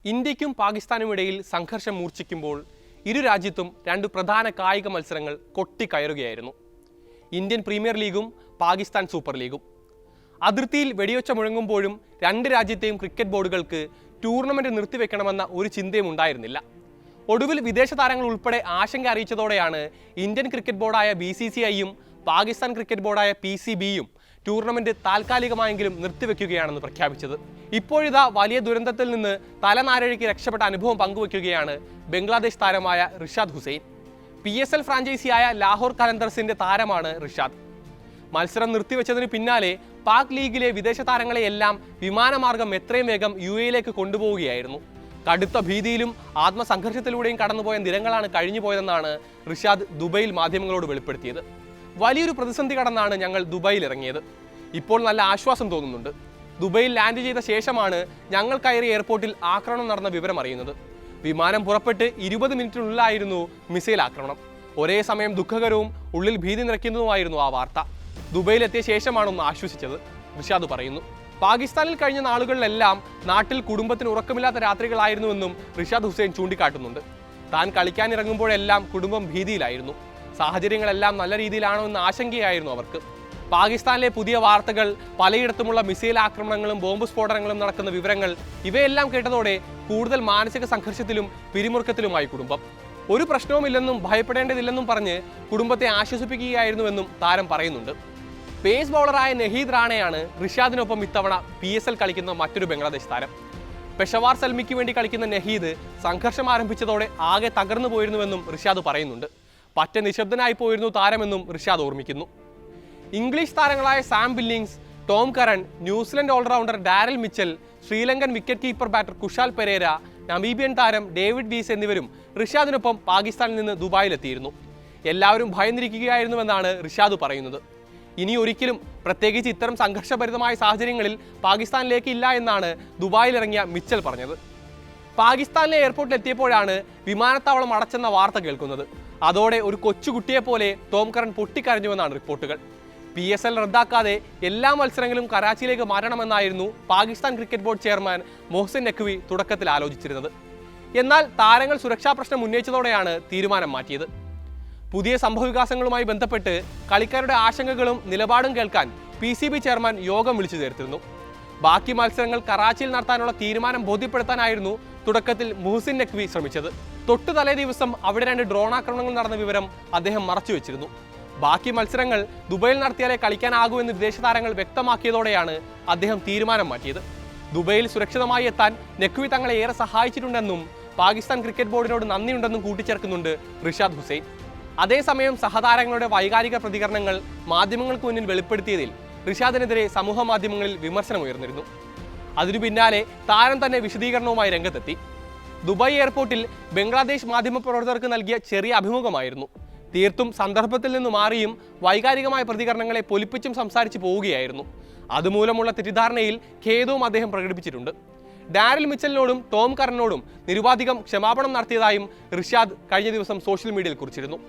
ഇന്ത്യയ്ക്കും പാകിസ്ഥാനുമിടയിൽ സംഘർഷം മൂർച്ഛിക്കുമ്പോൾ ഇരു രാജ്യത്തും രണ്ട് പ്രധാന കായിക മത്സരങ്ങൾ കൊട്ടിക്കയറുകയായിരുന്നു. ഇന്ത്യൻ പ്രീമിയർ ലീഗും പാകിസ്ഥാൻ സൂപ്പർ ലീഗും. അതിർത്തിയിൽ വെടിയൊച്ച മുഴങ്ങുമ്പോഴും രണ്ട് രാജ്യത്തെയും ക്രിക്കറ്റ് ബോർഡുകൾക്ക് ടൂർണമെന്റ് നിർത്തിവെക്കണമെന്ന ഒരു ചിന്തയും ഉണ്ടായിരുന്നില്ല. ഒടുവിൽ വിദേശ താരങ്ങൾ ഉൾപ്പെടെ ആശങ്ക അറിയിച്ചതോടെയാണ് ഇന്ത്യൻ ക്രിക്കറ്റ് ബോർഡായ BCCIയും പാകിസ്ഥാൻ ക്രിക്കറ്റ് ബോർഡായ PCBയും ടൂർണമെന്റ് താൽക്കാലികമായെങ്കിലും നിർത്തിവെക്കുകയാണെന്ന് പ്രഖ്യാപിച്ചത്. ഇപ്പോഴിതാ വലിയ ദുരന്തത്തിൽ നിന്ന് തലനാരിഴയ്ക്ക് രക്ഷപ്പെട്ട അനുഭവം പങ്കുവയ്ക്കുകയാണ് ബംഗ്ലാദേശ് താരമായ റിഷാദ് ഹുസൈൻ. PSL ഫ്രാഞ്ചൈസിയായ ലാഹോർ കലണ്ടേഴ്സിന്റെ താരമാണ് റിഷാദ്. മത്സരം നിർത്തിവെച്ചതിന് പിന്നാലെ പാക് ലീഗിലെ വിദേശ താരങ്ങളെയെല്ലാം വിമാനമാർഗം എത്രയും വേഗം UAE കൊണ്ടുപോവുകയായിരുന്നു. കടുത്ത ഭീതിയിലും ആത്മസംഘർഷത്തിലൂടെയും കടന്നുപോയ ദിനങ്ങളാണ് കഴിഞ്ഞുപോയതെന്നാണ് റിഷാദ് ദുബൈയിൽ മാധ്യമങ്ങളോട് വെളിപ്പെടുത്തിയത്. വലിയൊരു പ്രതിസന്ധി കടന്നാണ് ഞങ്ങൾ ദുബൈയിൽ ഇറങ്ങിയത്. ഇപ്പോൾ നല്ല ആശ്വാസം തോന്നുന്നുണ്ട്. ദുബൈയിൽ ലാൻഡ് ചെയ്ത ശേഷമാണ് ഞങ്ങൾ കയറിയ എയർപോർട്ടിൽ ആക്രമണം നടന്ന വിവരം അറിയുന്നത്. വിമാനം പുറപ്പെട്ട് 20 മിനിറ്റിനുള്ളിലായിരുന്നു മിസൈൽ ആക്രമണം. ഒരേ സമയം ദുഃഖകരവും ഉള്ളിൽ ഭീതി നിറയ്ക്കുന്നതുമായിരുന്നു ആ വാർത്ത. ദുബൈയിലെത്തിയ ശേഷമാണ് ഒന്ന് ആശ്വസിച്ചത്, റിഷാദ് പറയുന്നു. പാകിസ്ഥാനിൽ കഴിഞ്ഞ നാളുകളിലെല്ലാം നാട്ടിൽ കുടുംബത്തിന് ഉറക്കമില്ലാത്ത രാത്രികളായിരുന്നുവെന്നും റിഷാദ് ഹുസൈൻ ചൂണ്ടിക്കാട്ടുന്നുണ്ട്. താൻ കളിക്കാനിറങ്ങുമ്പോഴെല്ലാം കുടുംബം ഭീതിയിലായിരുന്നു. സാഹചര്യങ്ങളെല്ലാം നല്ല രീതിയിലാണോ എന്ന ആശങ്കയായിരുന്നു അവർക്ക്. പാകിസ്ഥാനിലെ പുതിയ വാർത്തകൾ, പലയിടത്തുമുള്ള മിസൈൽ ആക്രമണങ്ങളും ബോംബ് സ്ഫോടനങ്ങളും നടക്കുന്ന വിവരങ്ങൾ, ഇവയെല്ലാം കേട്ടതോടെ കൂടുതൽ മാനസിക സംഘർഷത്തിലും പിരിമുറുക്കത്തിലുമായി കുടുംബം. ഒരു പ്രശ്നവുമില്ലെന്നും ഭയപ്പെടേണ്ടതില്ലെന്നും പറഞ്ഞ് കുടുംബത്തെ ആശ്വസിപ്പിക്കുകയായിരുന്നുവെന്നും താരം പറയുന്നുണ്ട്. പേസ് ബൗളറായ നഹീദ് റാണയാണ് റിഷാദിനൊപ്പം ഇത്തവണ PSL കളിക്കുന്ന മറ്റൊരു ബംഗ്ലാദേശ് താരം. പെഷവാർ സൽമിക്ക് വേണ്ടി കളിക്കുന്ന നഹീദ് സംഘർഷം ആരംഭിച്ചതോടെ ആകെ തകർന്നു പോയിരുന്നുവെന്നും റിഷാദ് പറയുന്നുണ്ട്. പറ്റ നിശബ്ദനായി പോയിരുന്നു താരമെന്നും റിഷാദ് ഓർമ്മിക്കുന്നു. ഇംഗ്ലീഷ് താരങ്ങളായ Sam Billings, Tom Karan, New Zealand allrounder Daryl Mitchell, Sri Lankan wicket keeper batter Kusal Pereira, Namibian താരം ഡേവിഡ് വീസ് എന്നിവരും റിഷാദിനൊപ്പം പാകിസ്ഥാനിൽ നിന്ന് ദുബായിലെത്തിയിരുന്നു. എല്ലാവരും ഭയന്നിരിക്കുകയായിരുന്നുവെന്നാണ് റിഷാദ് പറയുന്നത്. ഇനി ഒരിക്കലും, പ്രത്യേകിച്ച് ഇത്തരം സംഘർഷഭരിതമായ സാഹചര്യങ്ങളിൽ, പാകിസ്ഥാനിലേക്ക് ഇല്ല എന്നാണ് ദുബായിലിറങ്ങിയ മിച്ചൽ പറഞ്ഞത്. പാകിസ്ഥാനിലെ എയർപോർട്ടിൽ എത്തിയപ്പോഴാണ് വിമാനത്താവളം അടച്ചെന്ന വാർത്ത കേൾക്കുന്നത്. അതോടെ ഒരു കൊച്ചുകുട്ടിയെപ്പോലെ ടോം കരൺ പൊട്ടിക്കരഞ്ഞുവെന്നാണ് റിപ്പോർട്ടുകൾ. PSL റദ്ദാക്കാതെ എല്ലാ മത്സരങ്ങളും കറാച്ചിയിലേക്ക് മാറ്റണമെന്നായിരുന്നു Pakistan cricket board chairman Mohsin Naqvi തുടക്കത്തിൽ ആലോചിച്ചിരുന്നത്. എന്നാൽ താരങ്ങൾ സുരക്ഷാ പ്രശ്നം ഉന്നയിച്ചതോടെയാണ് തീരുമാനം മാറ്റിയത്. പുതിയ സംഭവവികാസങ്ങളുമായി ബന്ധപ്പെട്ട് കളിക്കാരുടെ ആശങ്കകളും നിലപാടും കേൾക്കാൻ PCB ചെയർമാൻ യോഗം വിളിച്ചു ചേർത്തിരുന്നു. ബാക്കി മത്സരങ്ങൾ കറാച്ചിയിൽ നടത്താനുള്ള തീരുമാനം ബോധ്യപ്പെടുത്താനായിരുന്നു തുടക്കത്തിൽ മുഹ്സിൻ നഖ്വി ശ്രമിച്ചത്. തൊട്ടു തലേ ദിവസം അവിടെ 2 ഡ്രോൺ ആക്രമണങ്ങൾ നടന്ന വിവരം അദ്ദേഹം മറച്ചുവെച്ചിരുന്നു. ബാക്കി മത്സരങ്ങൾ ദുബൈയിൽ നടത്തിയാലേ കളിക്കാനാകൂ എന്ന് വിദേശ താരങ്ങൾ വ്യക്തമാക്കിയതോടെയാണ് അദ്ദേഹം തീരുമാനം മാറ്റിയത്. ദുബൈയിൽ സുരക്ഷിതമായി എത്താൻ നഖ്വി തങ്ങളെ ഏറെ സഹായിച്ചിട്ടുണ്ടെന്നും പാകിസ്ഥാൻ ക്രിക്കറ്റ് ബോർഡിനോട് നന്ദിയുണ്ടെന്നും കൂട്ടിച്ചേർക്കുന്നുണ്ട് റിഷാദ് ഹുസൈൻ. അതേസമയം സഹതാരങ്ങളുടെ വൈകാരിക പ്രതികരണങ്ങൾ മാധ്യമങ്ങൾക്ക് മുന്നിൽ വെളിപ്പെടുത്തിയതിൽ റിഷാദിനെതിരെ സമൂഹ മാധ്യമങ്ങളിൽ വിമർശനമുയർന്നിരുന്നു. അതിനു പിന്നാലെ താരം തന്നെ വിശദീകരണവുമായി രംഗത്തെത്തി. ദുബായ് എയർപോർട്ടിൽ ബംഗ്ലാദേശ് മാധ്യമപ്രവർത്തകർക്ക് നൽകിയ ചെറിയ അഭിമുഖമായിരുന്നു. തീർത്തും സന്ദർഭത്തിൽ നിന്ന് മാറിയും വൈകാരികമായ പ്രതികരണങ്ങളെ പൊലിപ്പിച്ചും സംസാരിച്ചു പോവുകയായിരുന്നു. അതുമൂലമുള്ള തെറ്റിദ്ധാരണയിൽ ഖേദവും അദ്ദേഹം പ്രകടിപ്പിച്ചിട്ടുണ്ട്. ഡാരൽ മിച്ചലിനോടും ടോം കരണിനോടും നിരുപാധികം ക്ഷമാപണം നടത്തിയതായും റിഷാദ് കഴിഞ്ഞ ദിവസം സോഷ്യൽ മീഡിയയിൽ കുറിച്ചിരുന്നു.